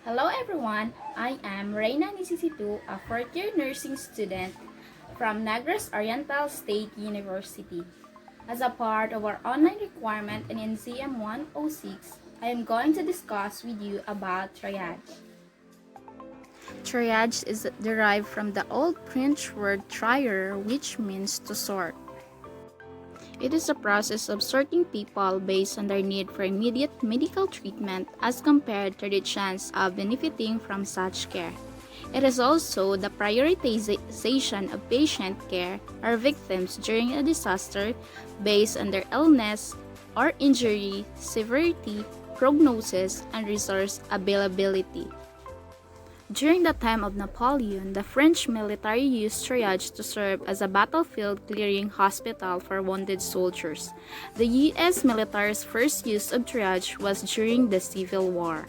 Hello everyone, I am Reina Nisisitu, a fourth-year nursing student from Negros Oriental State University. As a part of our online requirement in NCM 106, I am going to discuss with you about triage. Triage is derived from the Old French word trier, which means to sort. It is a process of sorting people based on their need for immediate medical treatment as compared to the chance of benefiting from such care. It is also the prioritization of patient care or victims during a disaster based on their illness or injury, severity, prognosis, and resource availability. During the time of Napoleon, the French military used triage to serve as a battlefield clearing hospital for wounded soldiers. The U.S. military's first use of triage was during the Civil War.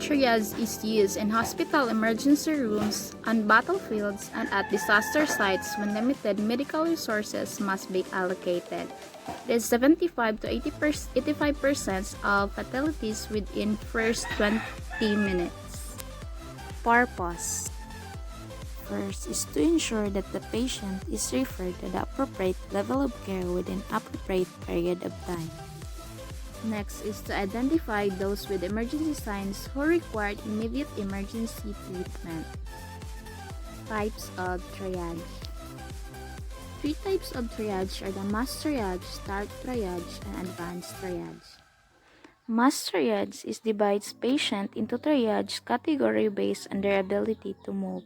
Triage is used in hospital emergency rooms, on battlefields, and at disaster sites when limited medical resources must be allocated. There is 75 to 85% of fatalities within first 20 minutes. Purpose. First is to ensure that the patient is referred to the appropriate level of care within an appropriate period of time. Next is to identify those with emergency signs who require immediate emergency treatment. Types of triage. Three types of triage are the mass triage, start triage, and advanced triage. Mass triage divides patients into triage category based on their ability to move.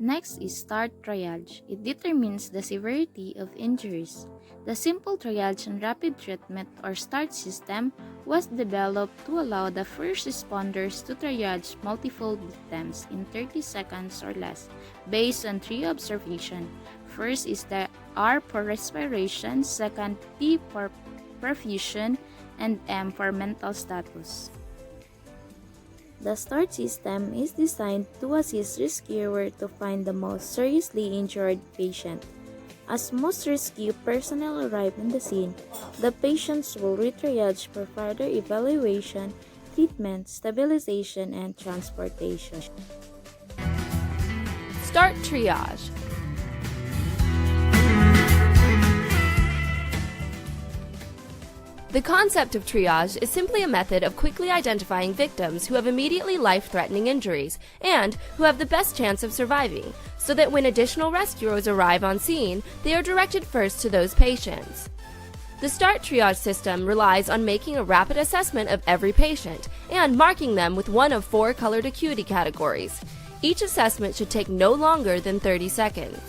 Next is start triage. It determines the severity of injuries. The simple triage and rapid treatment or START system was developed to allow the first responders to triage multiple victims in 30 seconds or less based on three observations. First is the R for respiration, second P for perfusion, and M for mental status. The START system is designed to assist rescuers to find the most seriously injured patient. As most rescue personnel arrive on the scene, the patients will re-triage for further evaluation, treatment, stabilization, and transportation. Start triage. The concept of triage is simply a method of quickly identifying victims who have immediately life-threatening injuries and who have the best chance of surviving, so that when additional rescuers arrive on scene, they are directed first to those patients. The START triage system relies on making a rapid assessment of every patient and marking them with one of four colored acuity categories. Each assessment should take no longer than 30 seconds.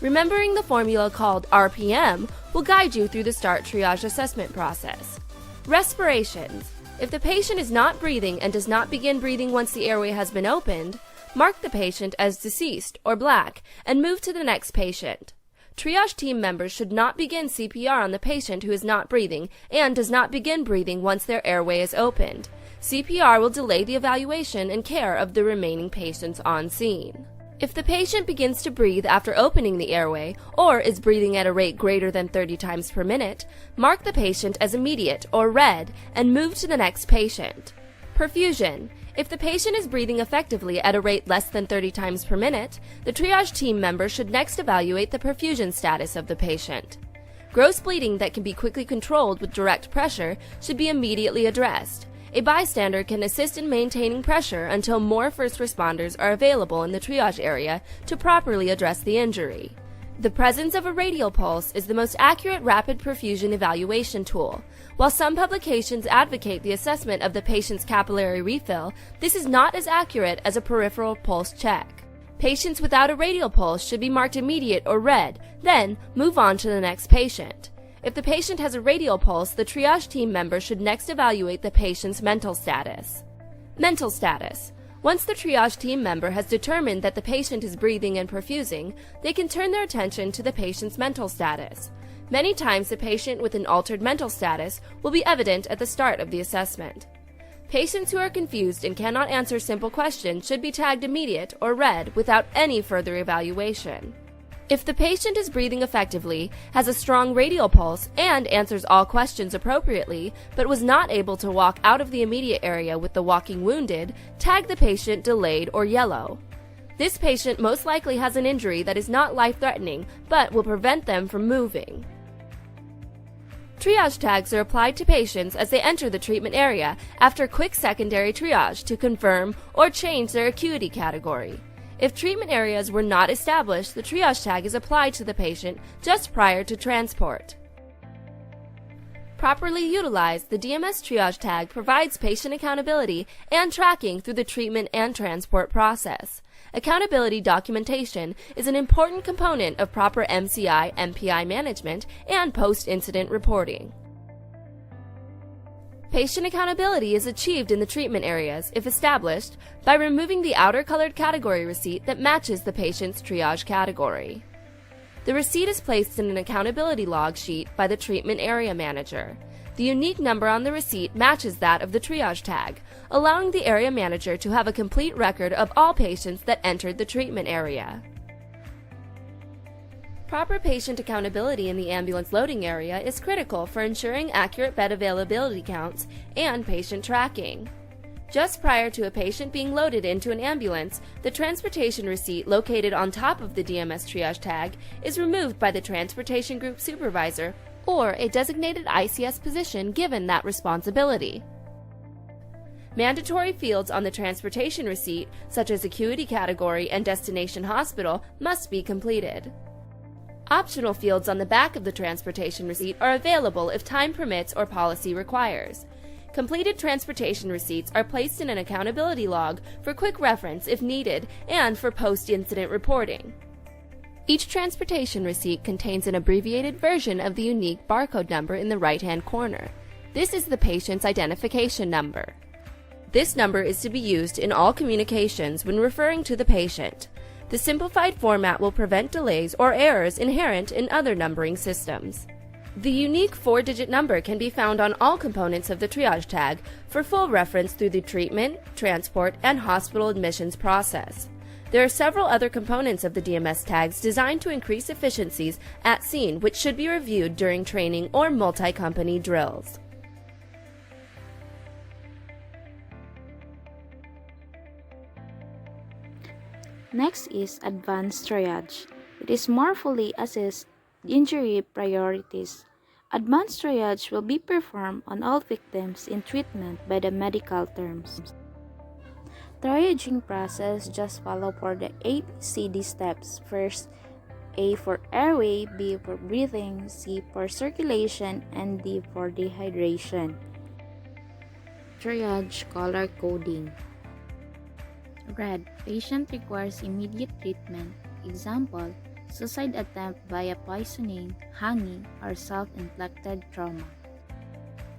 Remembering the formula called RPM will guide you through the START triage assessment process. Respirations. If the patient is not breathing and does not begin breathing once the airway has been opened, mark the patient as deceased or black and move to the next patient. Triage team members should not begin CPR on the patient who is not breathing and does not begin breathing once their airway is opened. CPR will delay the evaluation and care of the remaining patients on scene. If the patient begins to breathe after opening the airway or is breathing at a rate greater than 30 times per minute, mark the patient as immediate or red and move to the next patient. Perfusion. If the patient is breathing effectively at a rate less than 30 times per minute, the triage team member should next evaluate the perfusion status of the patient. Gross bleeding that can be quickly controlled with direct pressure should be immediately addressed. A bystander can assist in maintaining pressure until more first responders are available in the triage area to properly address the injury. The presence of a radial pulse is the most accurate rapid perfusion evaluation tool. While some publications advocate the assessment of the patient's capillary refill, this is not as accurate as a peripheral pulse check. Patients without a radial pulse should be marked immediate or red, then move on to the next patient. If the patient has a radial pulse, the triage team member should next evaluate the patient's mental status. Mental status. Once the triage team member has determined that the patient is breathing and perfusing, they can turn their attention to the patient's mental status. Many times the patient with an altered mental status will be evident at the start of the assessment. Patients who are confused and cannot answer simple questions should be tagged immediate or red without any further evaluation. If the patient is breathing effectively, has a strong radial pulse, and answers all questions appropriately, but was not able to walk out of the immediate area with the walking wounded, tag the patient delayed or yellow. This patient most likely has an injury that is not life-threatening, but will prevent them from moving. Triage tags are applied to patients as they enter the treatment area after quick secondary triage to confirm or change their acuity category. If treatment areas were not established, the triage tag is applied to the patient just prior to transport. Properly utilized, the DMS triage tag provides patient accountability and tracking through the treatment and transport process. Accountability documentation is an important component of proper MCI/MPI management and post-incident reporting. Patient accountability is achieved in the treatment areas, if established, by removing the outer colored category receipt that matches the patient's triage category. The receipt is placed in an accountability log sheet by the treatment area manager. The unique number on the receipt matches that of the triage tag, allowing the area manager to have a complete record of all patients that entered the treatment area. Proper patient accountability in the ambulance loading area is critical for ensuring accurate bed availability counts and patient tracking. Just prior to a patient being loaded into an ambulance, the transportation receipt located on top of the DMS triage tag is removed by the transportation group supervisor or a designated ICS position given that responsibility. Mandatory fields on the transportation receipt, such as acuity category and destination hospital, must be completed. Optional fields on the back of the transportation receipt are available if time permits or policy requires. Completed transportation receipts are placed in an accountability log for quick reference if needed and for post-incident reporting. Each transportation receipt contains an abbreviated version of the unique barcode number in the right-hand corner. This is the patient's identification number. This number is to be used in all communications when referring to the patient. The simplified format will prevent delays or errors inherent in other numbering systems. The unique 4-digit number can be found on all components of the triage tag for full reference through the treatment, transport, and hospital admissions process. There are several other components of the DMS tags designed to increase efficiencies at scene, which should be reviewed during training or multi-company drills. Next is advanced triage. It is more fully assessed injury priorities. Advanced triage will be performed on all victims in treatment by the medical terms. Triaging process just follow for the ABCD steps. First, A for airway, B for breathing, C for circulation, and D for dehydration. Triage color coding. Red, patient requires immediate treatment. Example, suicide attempt via poisoning, hanging, or self-inflicted trauma.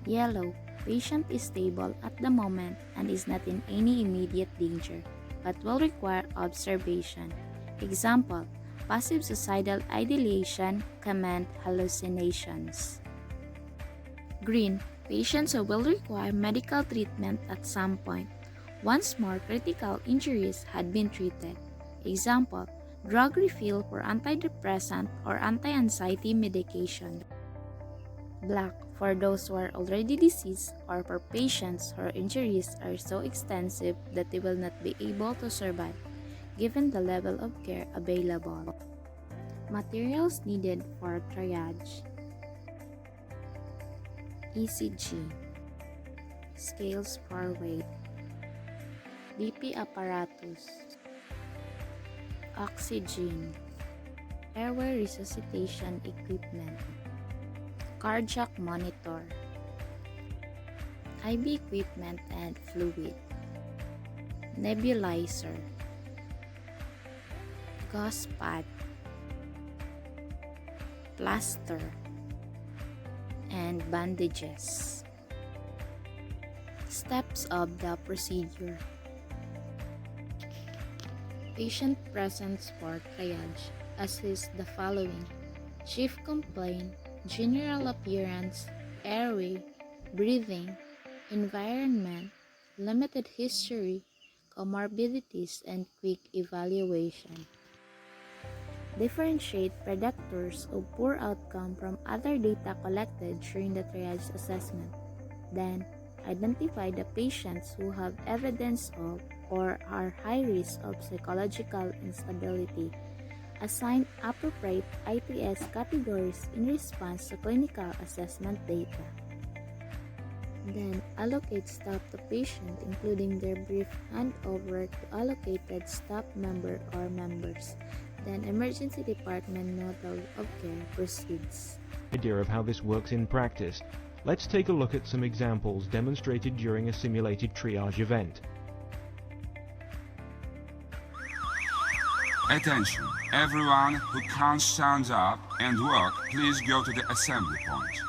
Yellow, patient is stable at the moment and is not in any immediate danger, but will require observation. Example, passive suicidal ideation, command hallucinations. Green, patients who will require medical treatment at some point, once more critical injuries had been treated. Example, drug refill for antidepressant or anti-anxiety medication. Black, for those who are already deceased or for patients whose injuries are so extensive that they will not be able to survive, given the level of care available. Materials needed for triage. ECG, scales for weight, BP apparatus, oxygen, airway resuscitation equipment, cardiac monitor, IV equipment and fluid, nebulizer, gauze pad, plaster, and bandages. Steps of the procedure. Patient presents for triage assist the following: chief complaint, general appearance, airway, breathing, environment, limited history, comorbidities, and quick evaluation. differentiate predictors of poor outcome from other data collected during the triage assessment. Then, identify the patients who have evidence of or are high risk of psychological instability. Assign appropriate ITS categories in response to clinical assessment data. Then, allocate staff to patient, including their brief handover to allocated staff member or members. Then, emergency department model of care proceeds. Idea of how this works in practice. Let's take a look at some examples demonstrated during a simulated triage event. Attention, everyone who can't stand up and walk, please go to the assembly point.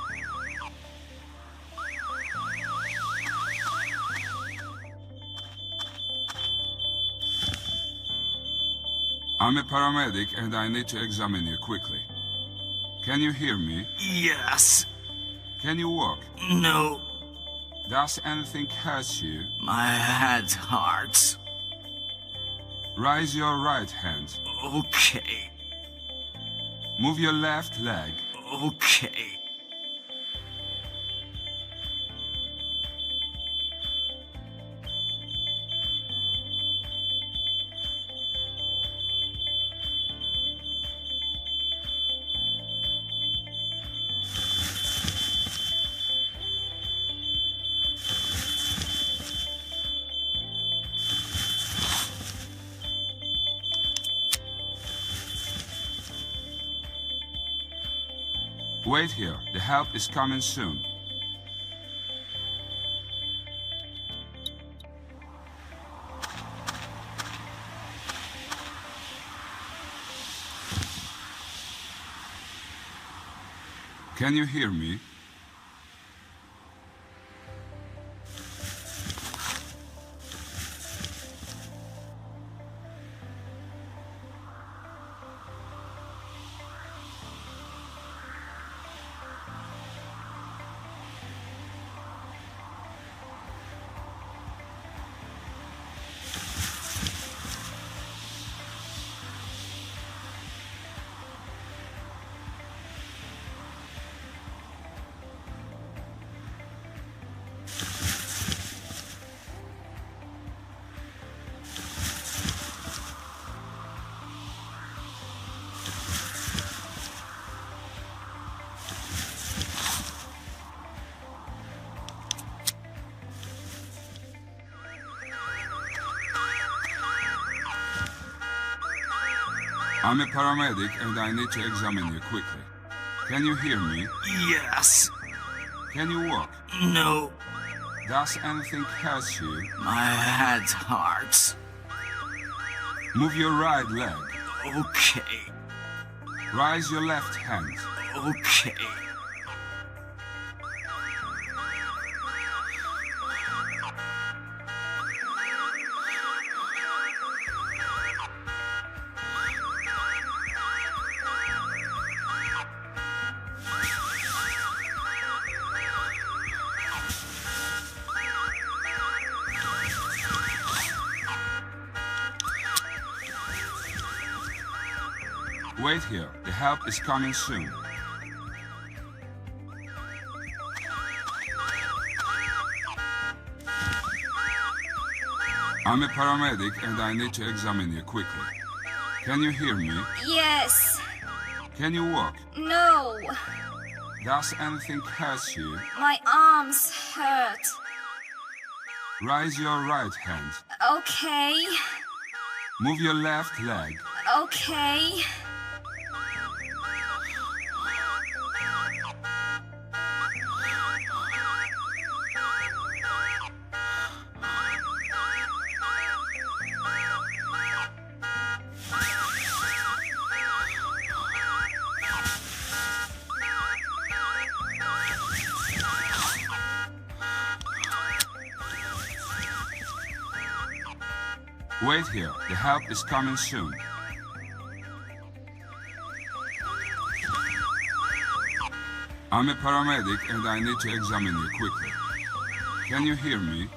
I'm a paramedic and I need to examine you quickly. Can you hear me? Yes. Can you walk? No. Does anything hurt you? My head hurts. Raise your right hand. Okay. Move your left leg. Okay. Wait here, the help is coming soon. Can you hear me? I'm a paramedic and I need to examine you quickly. Can you hear me? Yes. Can you walk? No. Does anything hurt you? My head hurts. Move your right leg. Okay. Raise your left hand. Okay. Wait here, the help is coming soon. I'm a paramedic and I need to examine you quickly. Can you hear me? Yes. Can you walk? No. Does anything hurt you? My arms hurt. Raise your right hand. Okay. Move your left leg. Okay. Wait here, the help is coming soon. I'm a paramedic and I need to examine you quickly. Can you hear me?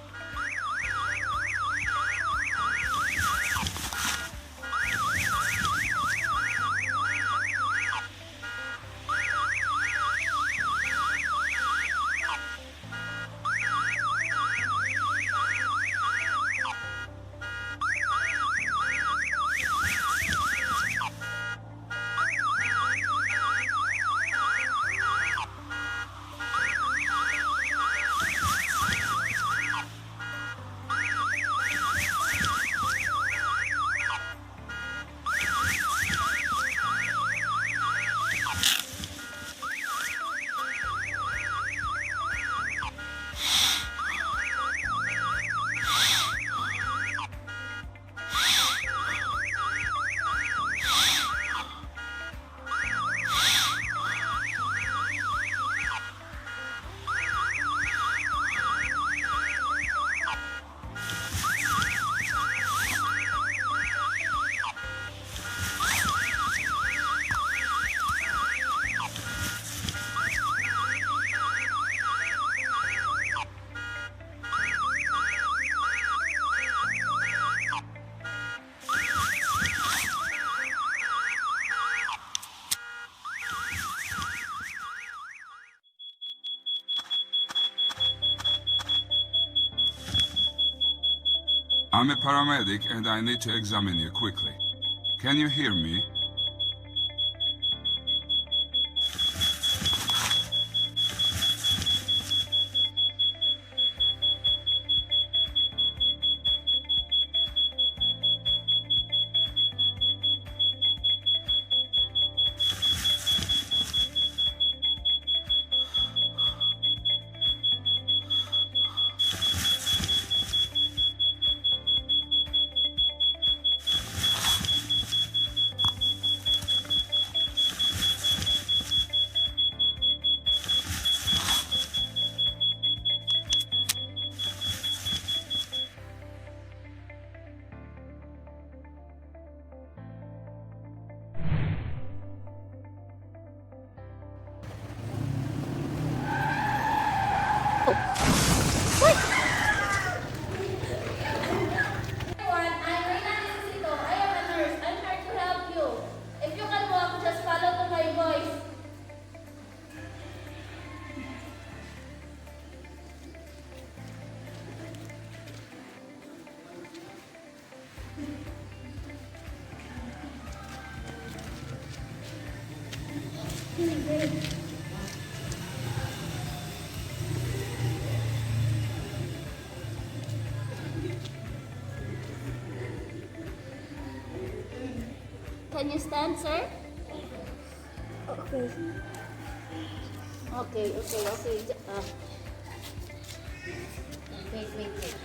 I'm a paramedic and I need to examine you quickly. Can you hear me? Everyone, I'm Reina Necesito. I am a nurse. I'm here to help you. If you can walk, just follow to my voice. Can you stand, sir? Okay. Okay. Wait.